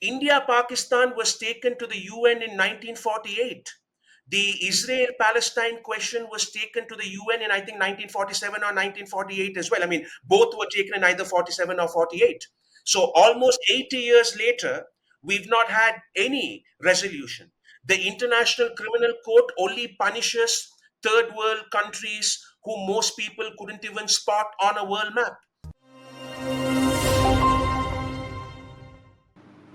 India-Pakistan was taken to the UN in 1948. The Israel-Palestine question was taken to the UN in, I think, 1947 or 1948 as well. I mean, both were taken in either 47 or 48. So almost 80 years later, we've not had any resolution. The International Criminal Court only punishes third world countries who most people couldn't even spot on a world map.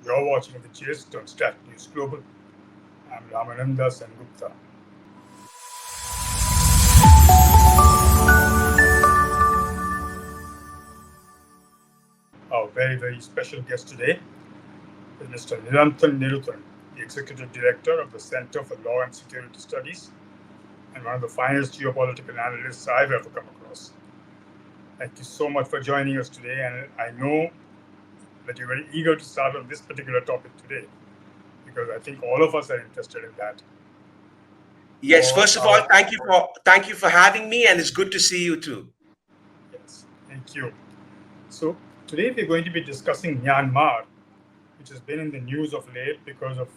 You're watching The Gist on Stat News Global. I'm Ramananda Sengupta. Our very, very special guest today is Mr. Niranthan Niruthan, the Executive Director of the Center for Law and Security Studies and one of the finest geopolitical analysts I've ever come across. Thank you so much for joining us today, and I know that you're very eager to start on this particular topic today, because I think all of us are interested in that. Yes, first of all, thank you for having me, and it's good to see you too. Yes, thank you. So today we're going to be discussing Myanmar, which has been in the news of late because of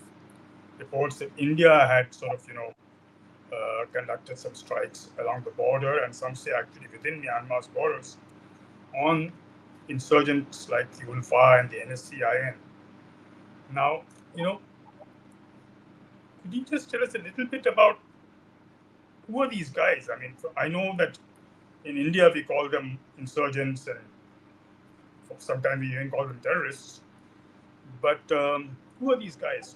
reports that India had sort of, conducted some strikes along the border, and some say actually within Myanmar's borders, on insurgents like the ULFA-I and the NSCN-K. Now, could you just tell us a little bit about who are these guys? I mean, I know that in India we call them insurgents, and sometimes we even call them terrorists. But who are these guys?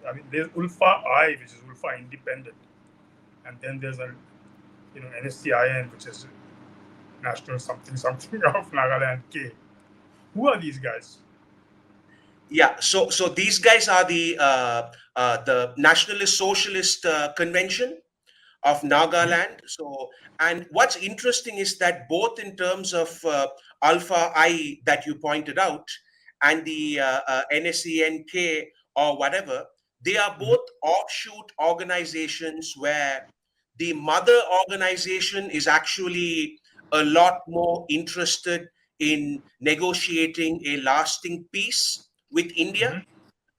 I mean, there's ULFA-I, which is ULFA independent, and then there's a NSCN, which is National something of Nagaland K. Who are these guys? Yeah, so these guys are the Nationalist Socialist Convention of Nagaland. So, and what's interesting is that both in terms of ULFA-I that you pointed out and the NSCN-K or whatever, they are both offshoot organizations where the mother organization is actually a lot more interested in negotiating a lasting peace with India,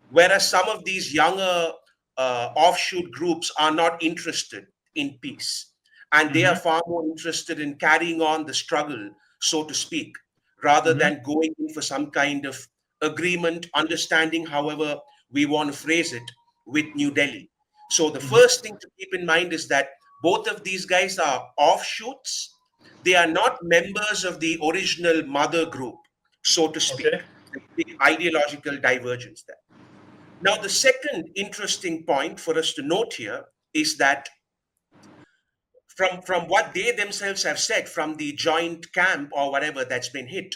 whereas some of these younger offshoot groups are not interested in peace. And they are far more interested in carrying on the struggle, so to speak, rather than going in for some kind of agreement, understanding, however we want to phrase it, with New Delhi. So the first thing to keep in mind is that both of these guys are offshoots. They are not members of the original mother group, so to speak. Okay. The ideological divergence there. Now, the second interesting point for us to note here is that from what they themselves have said, from the joint camp or whatever that's been hit,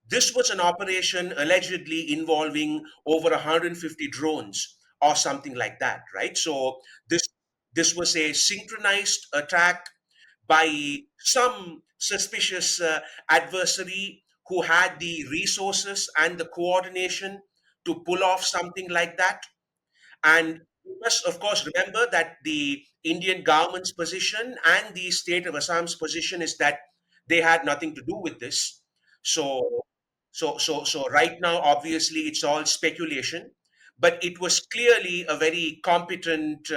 this was an operation allegedly involving over 150 drones or something like that, right? So this was a synchronized attack by some suspicious adversary who had the resources and the coordination to pull off something like that. And you must, of course, remember that the Indian government's position and the state of Assam's position is that they had nothing to do with this. So right now, obviously, it's all speculation, but it was clearly a very competent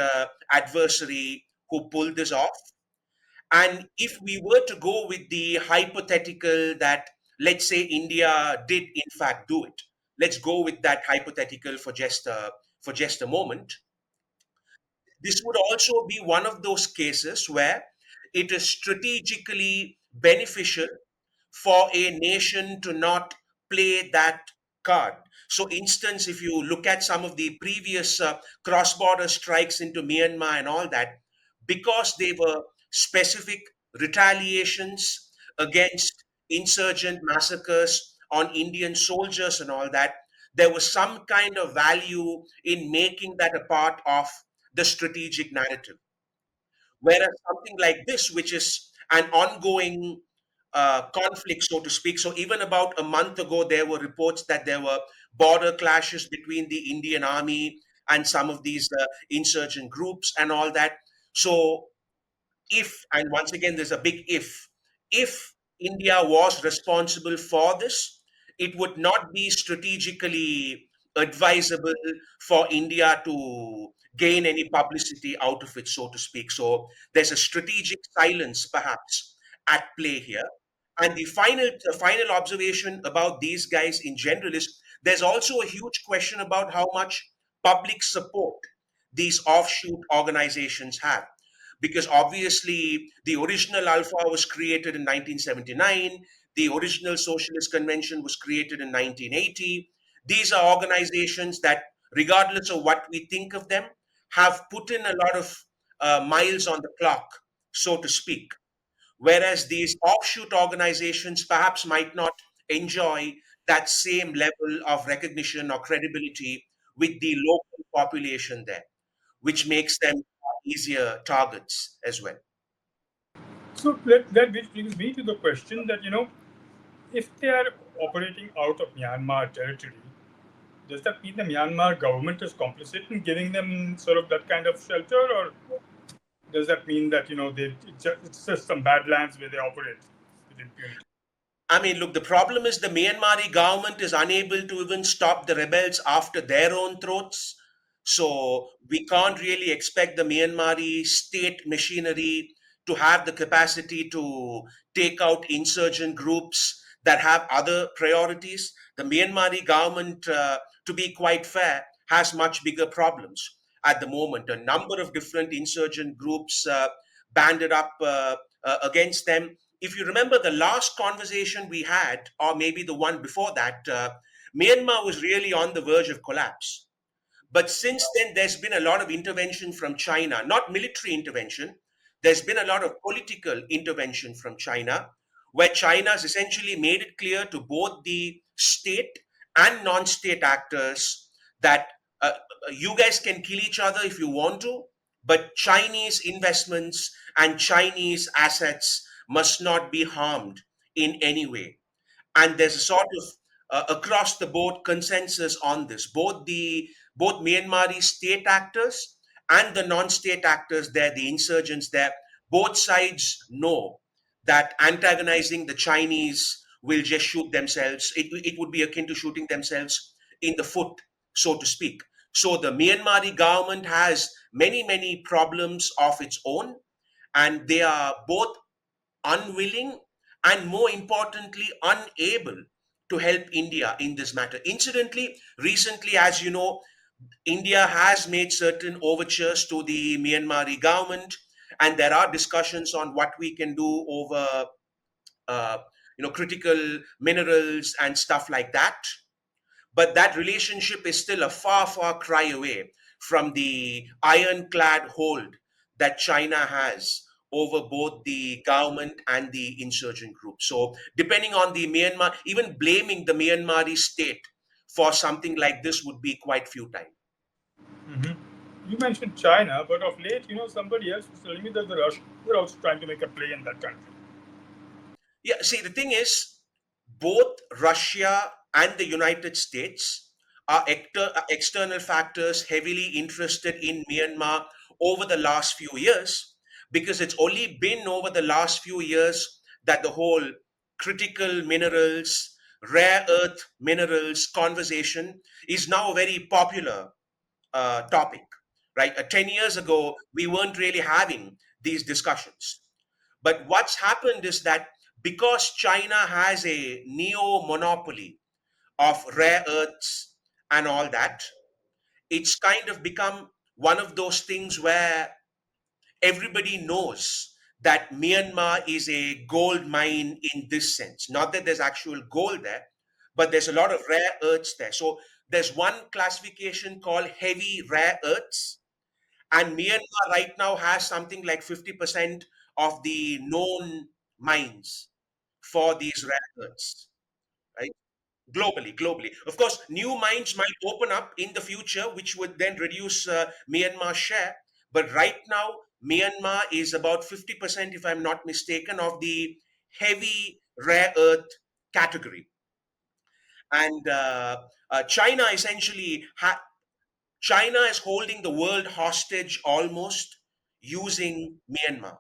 adversary who pulled this off. And if we were to go with the hypothetical that, let's say, India did in fact do it, let's go with that hypothetical for just a moment. This would also be one of those cases where it is strategically beneficial for a nation to not play that card. So, instance, if you look at some of the previous cross-border strikes into Myanmar and all that, because they were specific retaliations against insurgent massacres on Indian soldiers and all that, there was some kind of value in making that a part of the strategic narrative. Whereas something like this, which is an ongoing conflict, so to speak. So even about a month ago, there were reports that there were border clashes between the Indian army and some of these insurgent groups and all that. So if, and once again, there's a big if India was responsible for this, it would not be strategically advisable for India to gain any publicity out of it, so to speak. So there's a strategic silence perhaps at play here. And the final observation about these guys in general is there's also a huge question about how much public support these offshoot organizations have. Because obviously, the original Alpha was created in 1979, the original Socialist Convention was created in 1980. These are organizations that, regardless of what we think of them, have put in a lot of miles on the clock, so to speak. Whereas these offshoot organizations perhaps might not enjoy that same level of recognition or credibility with the local population there, which makes them easier targets as well. So that which brings me to the question that, if they are operating out of Myanmar territory, does that mean the Myanmar government is complicit in giving them sort of that kind of shelter, or does that mean that it's just some badlands where they operate with impunity? I mean, look, the problem is the Myanmari government is unable to even stop the rebels after their own throats. So we can't really expect the Myanmari state machinery to have the capacity to take out insurgent groups that have other priorities. The Myanmari government, to be quite fair, has much bigger problems at the moment. A number of different insurgent groups banded up against them. If you remember the last conversation we had, or maybe the one before that, Myanmar was really on the verge of collapse. But since then, there's been a lot of intervention from China, not military intervention. There's been a lot of political intervention from China, where China has essentially made it clear to both the state and non state actors that you guys can kill each other if you want to, but Chinese investments and Chinese assets must not be harmed in any way. And there's a sort of across the board consensus on this. Both Myanmari state actors and the non-state actors there, the insurgents there, both sides know that antagonizing the Chinese will just shoot themselves. It would be akin to shooting themselves in the foot, so to speak. So the Myanmari government has many problems of its own, and they are both unwilling and, more importantly, unable to help India in this matter. Incidentally, recently, as you know, India has made certain overtures to the Myanmari government, and there are discussions on what we can do over, uh, critical minerals and stuff like that. But that relationship is still a far cry away from the ironclad hold that China has over both the government and the insurgent group. So, depending on the Myanmar, even blaming the Myanmari state for something like this would be quite futile. You mentioned China, but of late, somebody else was telling me that the Russians were also trying to make a play in that country. Yeah, see, the thing is, both Russia and the United States are external factors heavily interested in Myanmar over the last few years, because it's only been over the last few years that the whole critical minerals, rare earth minerals conversation is now a very popular topic, right? 10 years ago, we weren't really having these discussions. But what's happened is that because China has a neo monopoly of rare earths and all that, it's kind of become one of those things where everybody knows that Myanmar is a gold mine in this sense. Not that there's actual gold there, but there's a lot of rare earths there. So there's one classification called heavy rare earths, and Myanmar right now has something like 50% of the known mines for these rare earths, right? Globally. Of course, new mines might open up in the future, which would then reduce Myanmar's share. But right now, Myanmar is about 50%, if I'm not mistaken, of the heavy rare earth category. And China is holding the world hostage almost using Myanmar.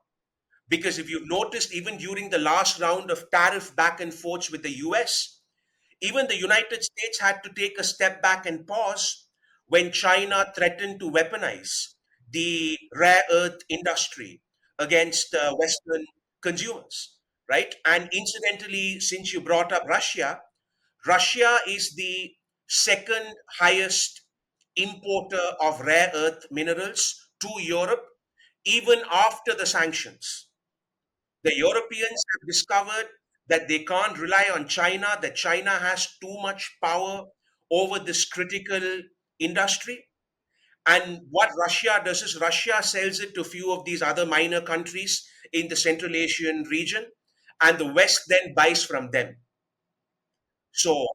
Because if you've noticed, even during the last round of tariff back and forth with the US, Even the United States had to take a step back and pause when China threatened to weaponize the rare earth industry against Western consumers, right? And incidentally, since you brought up Russia, Russia is the second highest importer of rare earth minerals to Europe, even after the sanctions. The Europeans have discovered that they can't rely on China, that China has too much power over this critical industry. And what Russia does is Russia sells it to a few of these other minor countries in the Central Asian region, and the West then buys from them. So,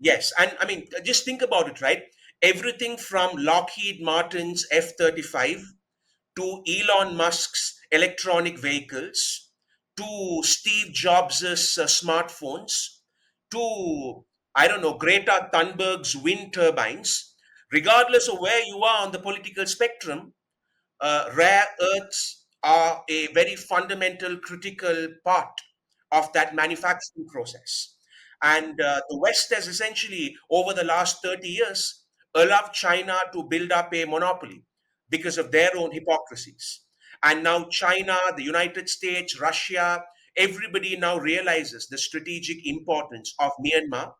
yes, and I mean, just think about it, right? Everything from Lockheed Martin's F 35 to Elon Musk's electronic vehicles, to Steve Jobs' smartphones, to, I don't know, Greta Thunberg's wind turbines, regardless of where you are on the political spectrum, rare earths are a very fundamental, critical part of that manufacturing process. And the West has essentially, over the last 30 years, allowed China to build up a monopoly because of their own hypocrisies. And now, China, the United States, Russia, everybody now realizes the strategic importance of Myanmar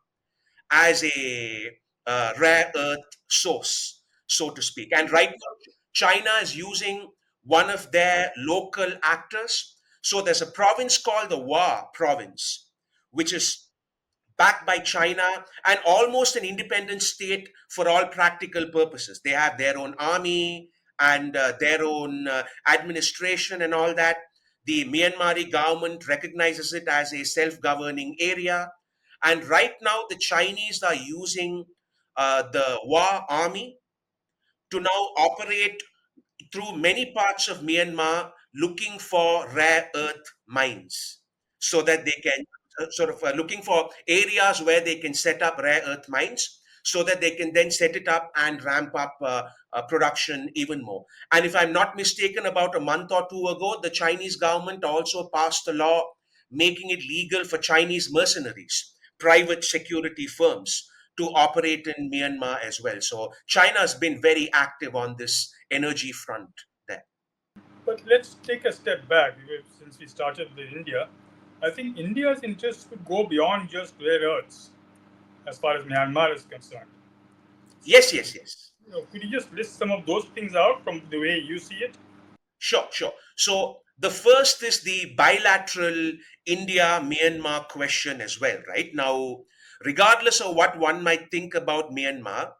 as a rare earth source, so to speak. And right now, China is using one of their local actors. So there's a province called the Wa province, which is backed by China and almost an independent state for all practical purposes. They have their own army and their own administration and all that. The Myanmari government recognizes it as a self governing area. And right now, the Chinese are using the Wa army to now operate through many parts of Myanmar looking for rare earth mines so that they can looking for areas where they can set up rare earth mines so that they can then set it up and ramp up production even more. And if I'm not mistaken, about a month or two ago, the Chinese government also passed a law making it legal for Chinese mercenaries, private security firms, to operate in Myanmar as well. So China has been very active on this energy front there. But let's take a step back since we started with India. I think India's interest would go beyond just rare earths as far as Myanmar is concerned. Yes, yes, yes. Could you just list some of those things out from the way you see it? Sure, sure. So the first is the bilateral India Myanmar question as well, right? Now, regardless of what one might think about Myanmar,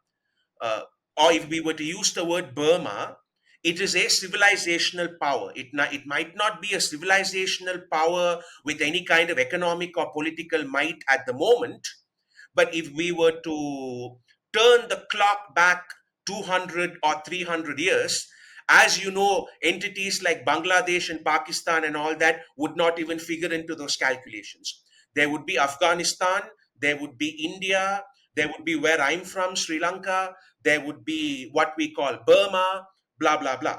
uh, or if we were to use the word Burma, it is a civilizational power. It might not be a civilizational power with any kind of economic or political might at the moment, but if we were to turn the clock back 200 or 300 years, as you know, entities like Bangladesh and Pakistan and all that would not even figure into those calculations. There would be Afghanistan, there would be India, there would be where I'm from, Sri Lanka, there would be what we call Burma, blah, blah, blah.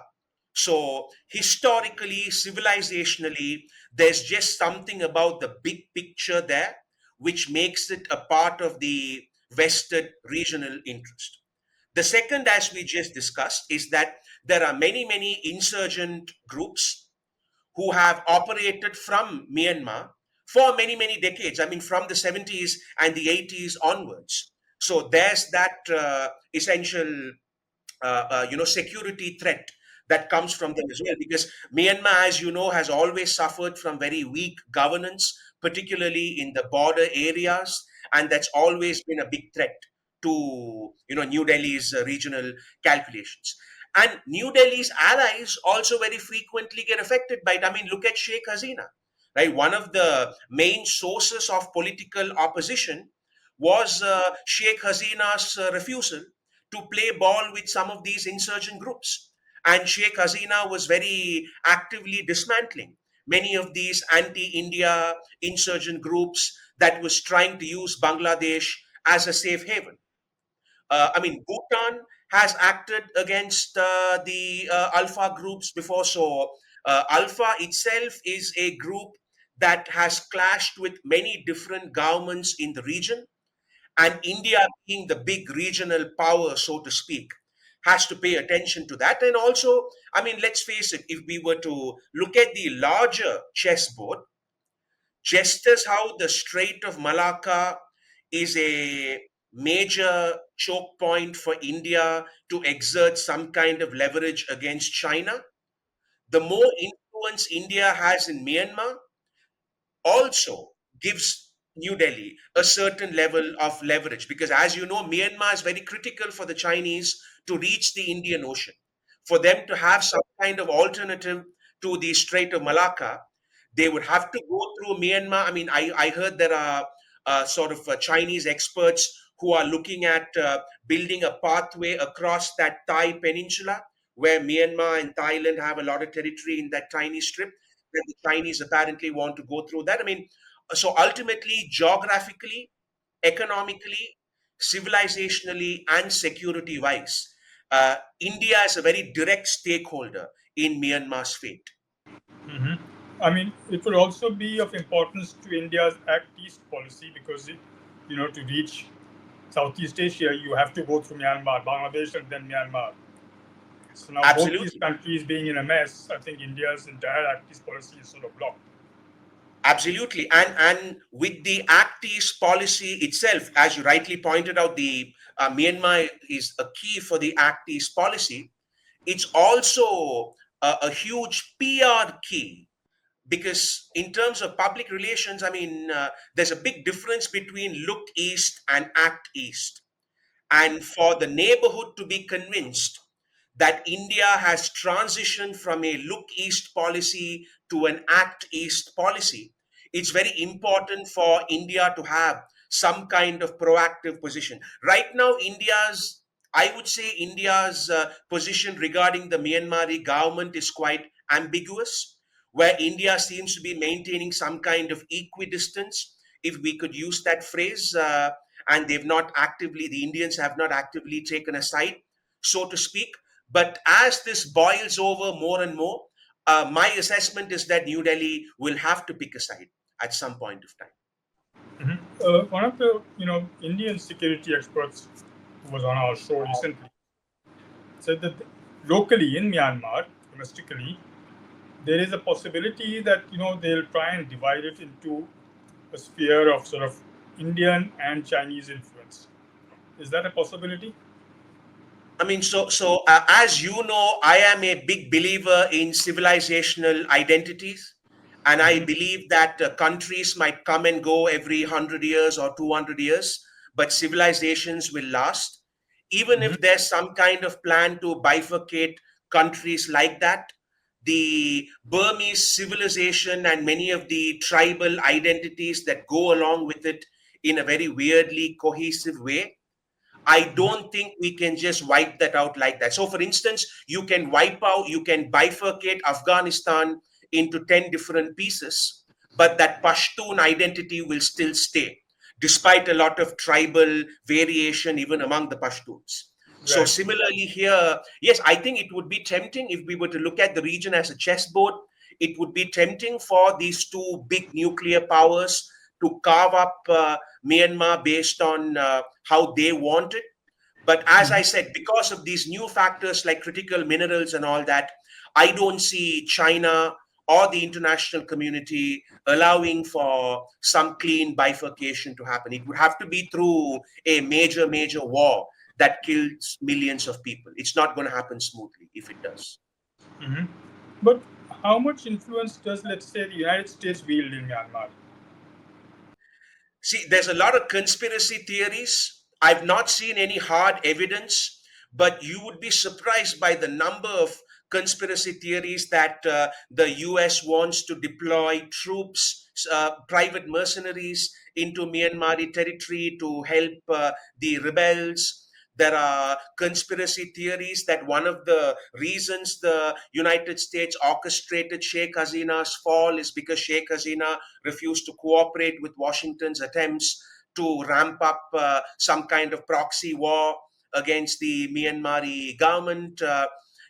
So, historically, civilizationally, there's just something about the big picture there which makes it a part of the vested regional interest. The second, as we just discussed, is that there are many, many insurgent groups who have operated from Myanmar for many, many decades. I mean, from the 70s and the 80s onwards. So there's that essential security threat that comes from them as well. Because Myanmar, as you know, has always suffered from very weak governance, particularly in the border areas, and that's always been a big threat to New Delhi's regional calculations. And New Delhi's allies also very frequently get affected by it. I mean, look at Sheikh Hasina, right? One of the main sources of political opposition was Sheikh Hasina's refusal to play ball with some of these insurgent groups. And Sheikh Hasina was very actively dismantling many of these anti-India insurgent groups that was trying to use Bangladesh as a safe haven. I mean, Bhutan has acted against the Alpha groups before. So, Alpha itself is a group that has clashed with many different governments in the region. And India, being the big regional power, so to speak, has to pay attention to that. And also, I mean, let's face it, if we were to look at the larger chessboard, just as how the Strait of Malacca is a major choke point for India to exert some kind of leverage against China, the more influence India has in Myanmar also gives New Delhi a certain level of leverage, because, as you know, Myanmar is very critical for the Chinese to reach the Indian Ocean. For them to have some kind of alternative to the Strait of Malacca, they would have to go through Myanmar. I mean, I heard there are sort of Chinese experts who are looking at building a pathway across that Thai peninsula, where Myanmar and Thailand have a lot of territory in that tiny strip, that the Chinese apparently want to go through that. I mean, so ultimately, geographically, economically, civilizationally, and security wise, India is a very direct stakeholder in Myanmar's fate. Hmm. I mean, it would also be of importance to India's Act East policy because, to reach Southeast Asia, you have to go through Myanmar, Bangladesh, and then Myanmar. So now both these Absolutely. countries being in a mess, I think India's entire Act East policy is sort of blocked. Absolutely. And with the Act East policy itself, as you rightly pointed out, the Myanmar is a key for the Act East policy. It's also a huge PR key, because in terms of public relations, I mean, there's a big difference between look east and act east. And for the neighborhood to be convinced that India has transitioned from a look east policy to an act east policy, it's very important for India to have some kind of proactive position. Right now, I would say India's position regarding the Myanmari government is quite ambiguous, where India seems to be maintaining some kind of equidistance, if we could use that phrase. And the Indians have not actively taken a side, so to speak. But as this boils over more and more, my assessment is that New Delhi will have to pick a side at some point of time. Mhm. One of the Indian security experts who was on our show recently said that locally in Myanmar, domestically, there is a possibility that they'll try and divide it into a sphere of sort of Indian and Chinese influence. Is that a possibility? I mean, as you know, I am a big believer in civilizational identities, and I Hmm. believe that countries might come and go every 100 years or 200 years, but civilizations will last. Even Hmm. if there's some kind of plan to bifurcate countries like that, the Burmese civilization and many of the tribal identities that go along with it in a very weirdly cohesive way, I don't think we can just wipe that out like that. So, for instance, you can bifurcate Afghanistan into 10 different pieces, but that Pashtun identity will still stay, despite a lot of tribal variation even among the Pashtuns. So, Right. similarly here, yes, I think it would be tempting if we were to look at the region as a chessboard. It would be tempting for these two big nuclear powers to carve up Myanmar based on how they want it. But as I Mhm. said, because of these new factors like critical minerals and all that, I don't see China or the international community allowing for some clean bifurcation to happen. It would have to be through a major war that kills millions of people. It's not going to happen smoothly if it does. Mhm. But how much influence does, let's say, the United States wield in Myanmar? See, there's a lot of conspiracy theories. I've not seen any hard evidence, but you would be surprised by the number of conspiracy theories that the US wants to deploy troops, private mercenaries into Myanmar territory to help the rebels. There are conspiracy theories that one of the reasons the United States orchestrated Sheikh Hasina's fall is because Sheikh Hasina refused to cooperate with Washington's attempts to ramp up some kind of proxy war against the Myanmari government.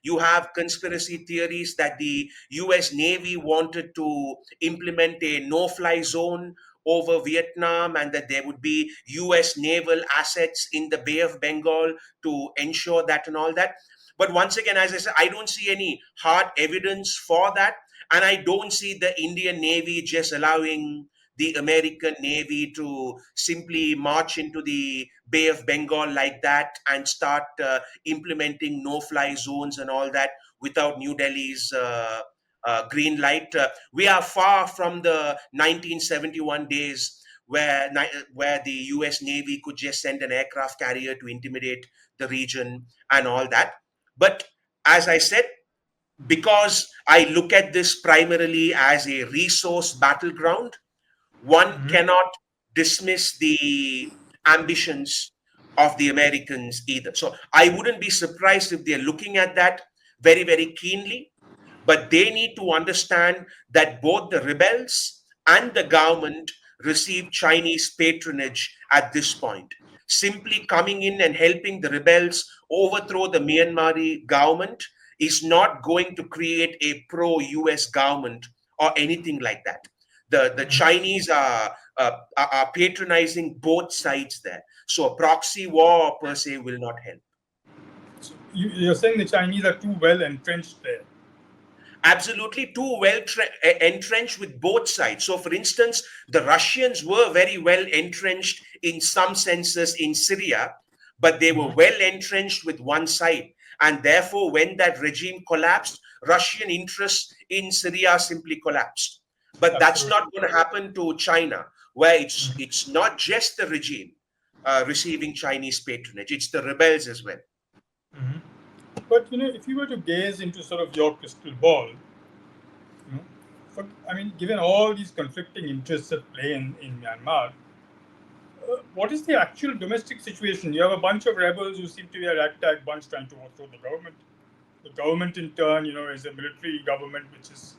You have conspiracy theories that the US Navy wanted to implement a no fly zone over Vietnam, and that there would be US naval assets in the Bay of Bengal to ensure that and all that. But once again, as I said, I don't see any hard evidence for that. And I don't see the Indian Navy just allowing the American Navy to simply march into the Bay of Bengal like that and start implementing no-fly zones and all that without New Delhi's green light. We are far from the 1971 days where the U.S. Navy could just send an aircraft carrier to intimidate the region and all that. But as I said, because I look at this primarily as a resource battleground, one Mm-hmm. cannot dismiss the ambitions of the Americans either. So I wouldn't be surprised if they're looking at that very, very keenly, but they need to understand that both the rebels and the government receive Chinese patronage at this point. Simply coming in and helping the rebels overthrow the Myanmar government is not going to create a pro US government or anything like that. The Chinese are patronizing both sides there. So a proxy war per se will not help. So you're saying the Chinese are too well entrenched there. Absolutely too well entrenched with both sides. So, for instance, the Russians were very well entrenched in some senses in Syria, but they were Mm-hmm. well entrenched with one side. And therefore, when that regime collapsed, Russian interests in Syria simply collapsed. But that's Absolutely. not going to happen to China, where Mm-hmm. it's not just the regime receiving Chinese patronage; it's the rebels as well. Mm-hmm. But if you were to gaze into sort of your crystal ball, I mean, given all these conflicting interests at play in Myanmar, what is the actual domestic situation? You have a bunch of rebels who seem to be a ragtag bunch trying to overthrow the government. The government, in turn, is a military government which is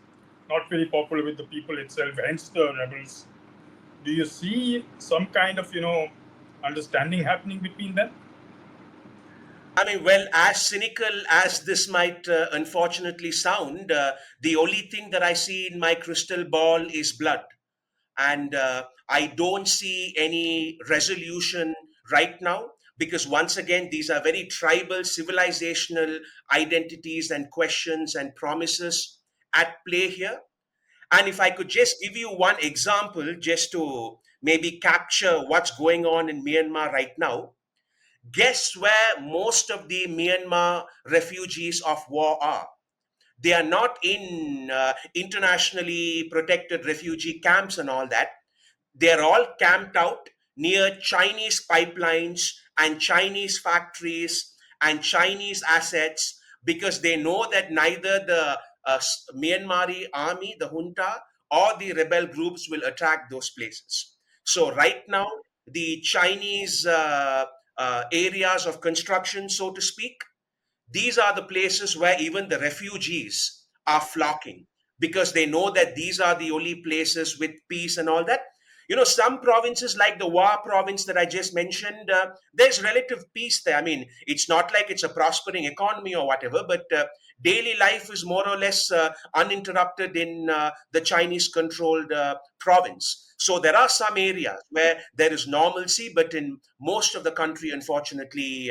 not very popular with the people itself, hence the rebels. Do you see some kind of, understanding happening between them? I mean, well, as cynical as this might unfortunately sound, the only thing that I see in my crystal ball is blood. And I don't see any resolution right now because, once again, these are very tribal, civilizational identities and questions and promises at play here. And if I could just give you one example, just to maybe capture what's going on in Myanmar right now. Guess where most of the Myanmar refugees of war are? They are not in internationally protected refugee camps and all that. They're all camped out near Chinese pipelines and Chinese factories and Chinese assets because they know that neither the Myanmari army, the junta, or the rebel groups will attack those places. So, right now, the Chinese areas of construction, so to speak, these are the places where even the refugees are flocking because they know that these are the only places with peace and all that. Some provinces like the Wa province that I just mentioned, there's relative peace there. I mean, it's not like it's a prospering economy or whatever, but daily life is more or less uninterrupted in the Chinese controlled province. So there are some areas where there is normalcy, but in most of the country, unfortunately,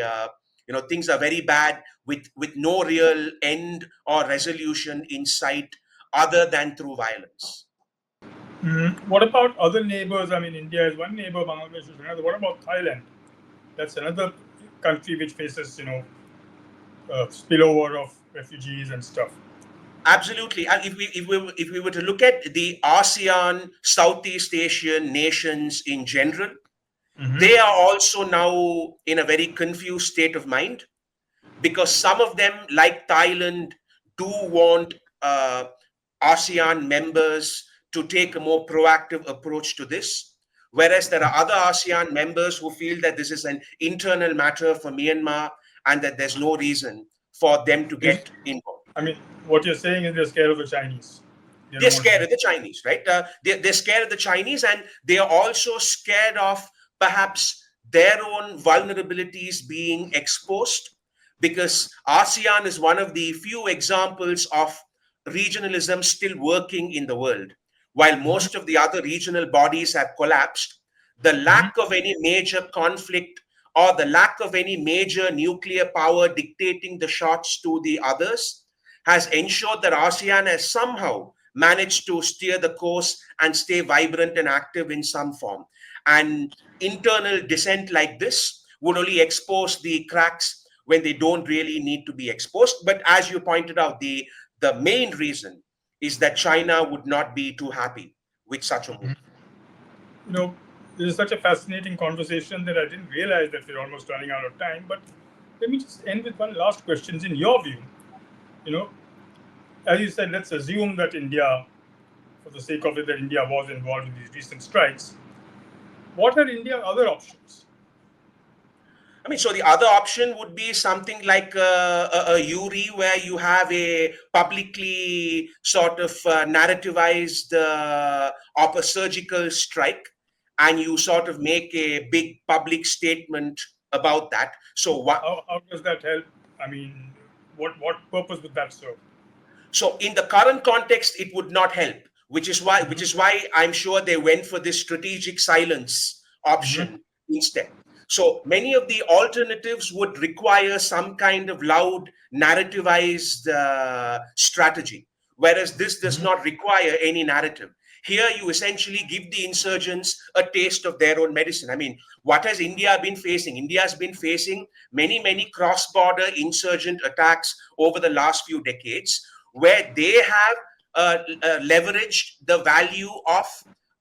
things are very bad with no real end or resolution in sight other than through violence. What about other neighbors? I mean, India is one neighbor, Bangladesh is another. What about Thailand? That's another country which faces, spillover of refugees and stuff. Absolutely. And if we were to look at the ASEAN, Southeast Asian nations in general, Mm-hmm. they are also now in a very confused state of mind because some of them, like Thailand, do want ASEAN members to take a more proactive approach to this. Whereas there are other ASEAN members who feel that this is an internal matter for Myanmar and that there's no reason for them to Is get involved. I mean, what you're saying is they're scared of the Chinese. They They're don't want to scared be. of the Chinese, right? They're scared of the Chinese, and they are also scared of perhaps their own vulnerabilities being exposed because ASEAN is one of the few examples of regionalism still working in the world, while most of the other regional bodies have collapsed. The lack of any major conflict or the lack of any major nuclear power dictating the shots to the others has ensured that ASEAN has somehow managed to steer the course and stay vibrant and active in some form. And internal dissent like this would only expose the cracks when they don't really need to be exposed. But as you pointed out, the main reason is that China would not be too happy with such a move. You know, this is such a fascinating conversation that I didn't realize that we're almost running out of time. But let me just end with one last question. In your view, you know, as you said, let's assume that India, for the sake of it, that India was involved in these recent strikes. What are India's other options? I mean, so the other option would be something like a URI, where you have a publicly sort of narrativized surgical strike, and you sort of make a big public statement about that. So what? How does that help? I mean, what purpose would that serve? So in the current context, it would not help, which is why I'm sure they went for this strategic silence option instead. So many of the alternatives would require some kind of loud narrativized strategy, whereas this does not require any narrative. Here, you essentially give the insurgents a taste of their own medicine. I mean, what has India been facing? India has been facing many cross-border insurgent attacks over the last few decades, where they have leveraged the value of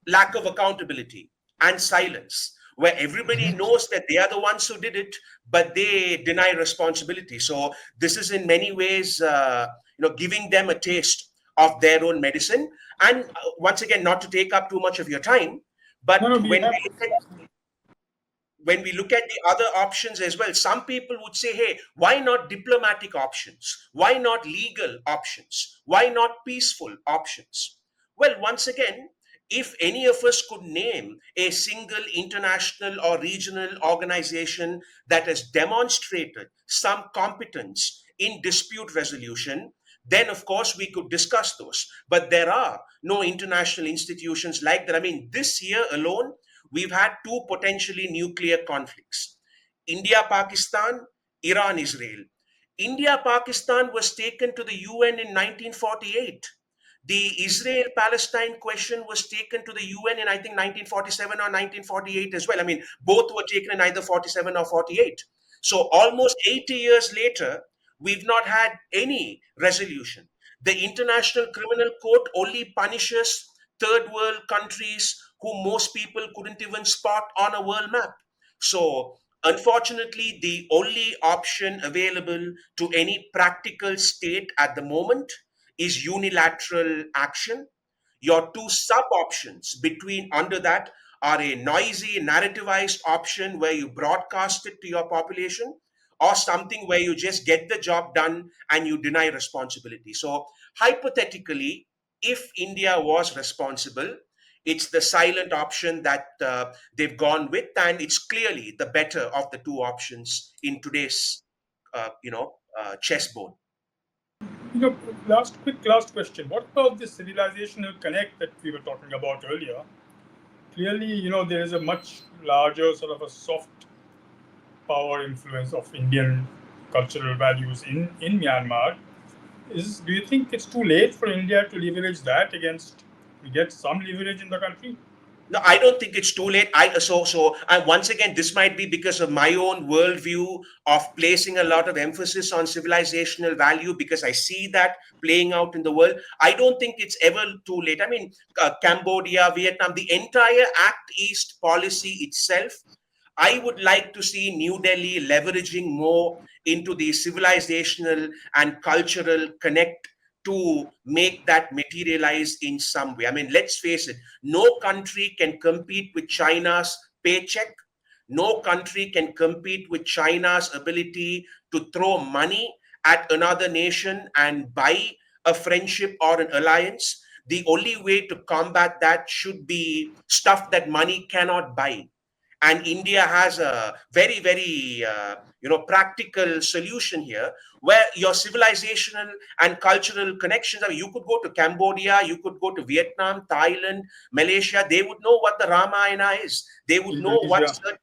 lack of accountability and silence, where everybody knows that they are the ones who did it, but they deny responsibility. So this is in many ways, giving them a taste of their own medicine. And once again, not to take up too much of your time, but when we look at the other options as well, some people would say, hey, why not diplomatic options? Why not legal options? Why not peaceful options? Well, once again, if any of us could name a single international or regional organization that has demonstrated some competence in dispute resolution, then of course we could discuss those. But there are no international institutions like that. I mean, this year alone, we've had two potentially nuclear conflicts: India Pakistan, Iran Israel. India Pakistan was taken to the UN in 1948. The Israel Palestine question was taken to the UN in, I think, 1947 or 1948 as well. I mean, both were taken in either 47 or 48. So almost 80 years later, we've not had any resolution. The International Criminal Court only punishes third world countries who most people couldn't even spot on a world map. So, unfortunately, the only option available to any practical state at the moment is unilateral action. Your two sub options between under that are a noisy, narrativized option where you broadcast it to your population, or something where you just get the job done and you deny responsibility. So, hypothetically, if India was responsible, it's the silent option that they've gone with, and it's clearly the better of the two options in today's, chessboard. You know, last question. What about this civilizational connect that we were talking about earlier? Clearly, there is a much larger sort of a soft power influence of Indian cultural values in Myanmar. Do you think it's too late for India to leverage that get some leverage in the country? No, I don't think it's too late. Once again, this might be because of my own worldview of placing a lot of emphasis on civilizational value, because I see that playing out in the world. I don't think it's ever too late. I mean, Cambodia, Vietnam, the entire Act East policy itself, I would like to see New Delhi leveraging more into the civilizational and cultural connect to make that materialize in some way. I mean, let's face it, no country can compete with China's paycheck. No country can compete with China's ability to throw money at another nation and buy a friendship or an alliance. The only way to combat that should be stuff that money cannot buy. And India has a very, very, practical solution here, where your civilizational and cultural connections. I mean, you could go to Cambodia, you could go to Vietnam, Thailand, Malaysia. They would know what the Ramayana is. They would know what Indonesia.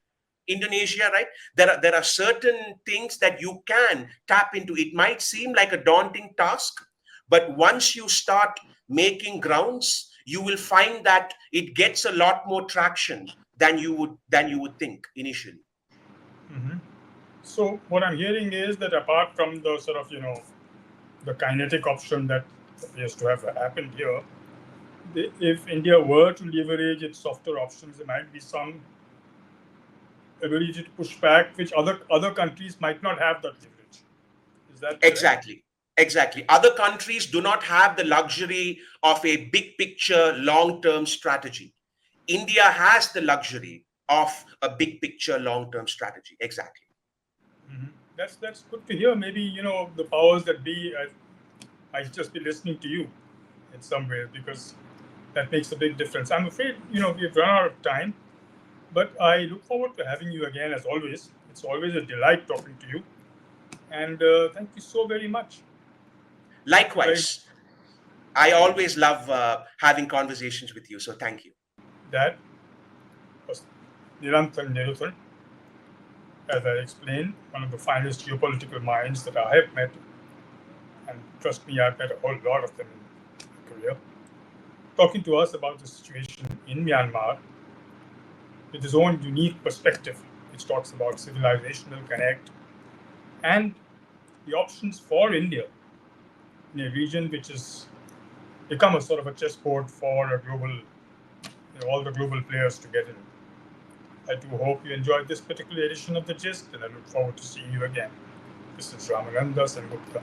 Indonesia, right? There are certain things that you can tap into. It might seem like a daunting task, but once you start making grounds, you will find that it gets a lot more traction than you would think initially. Mhm. So what I'm hearing is that apart from the sort of the kinetic option that appears to have happened here, if India were to leverage its softer options, there might be some ability to push back, which other countries might not have that leverage. Is that correct? Exactly. Exactly. Other countries do not have the luxury of a big picture, long term strategy. India has the luxury of a big picture, long term strategy. Exactly. Mhm. That's good to hear. Maybe the powers that be. I just be listening to you in some ways because that makes a big difference. I'm afraid we've run out of time, but I look forward to having you again as always. It's always a delight talking to you, and thank you so very much. Thank you very much. Likewise, I always love having conversations with you. So thank you. That was Nirantan Nerutan, as I explained, one of the finest geopolitical minds that I have met, and trust me, I've met a whole lot of them in my career, talking to us about the situation in Myanmar with his own unique perspective, which talks about civilizational connect and the options for India in a region which has become a sort of a chessboard for a global, all the global players to get in. I do hope you enjoyed this particular edition of The Gist, and I look forward to seeing you again. This is Ramananda Sengupta.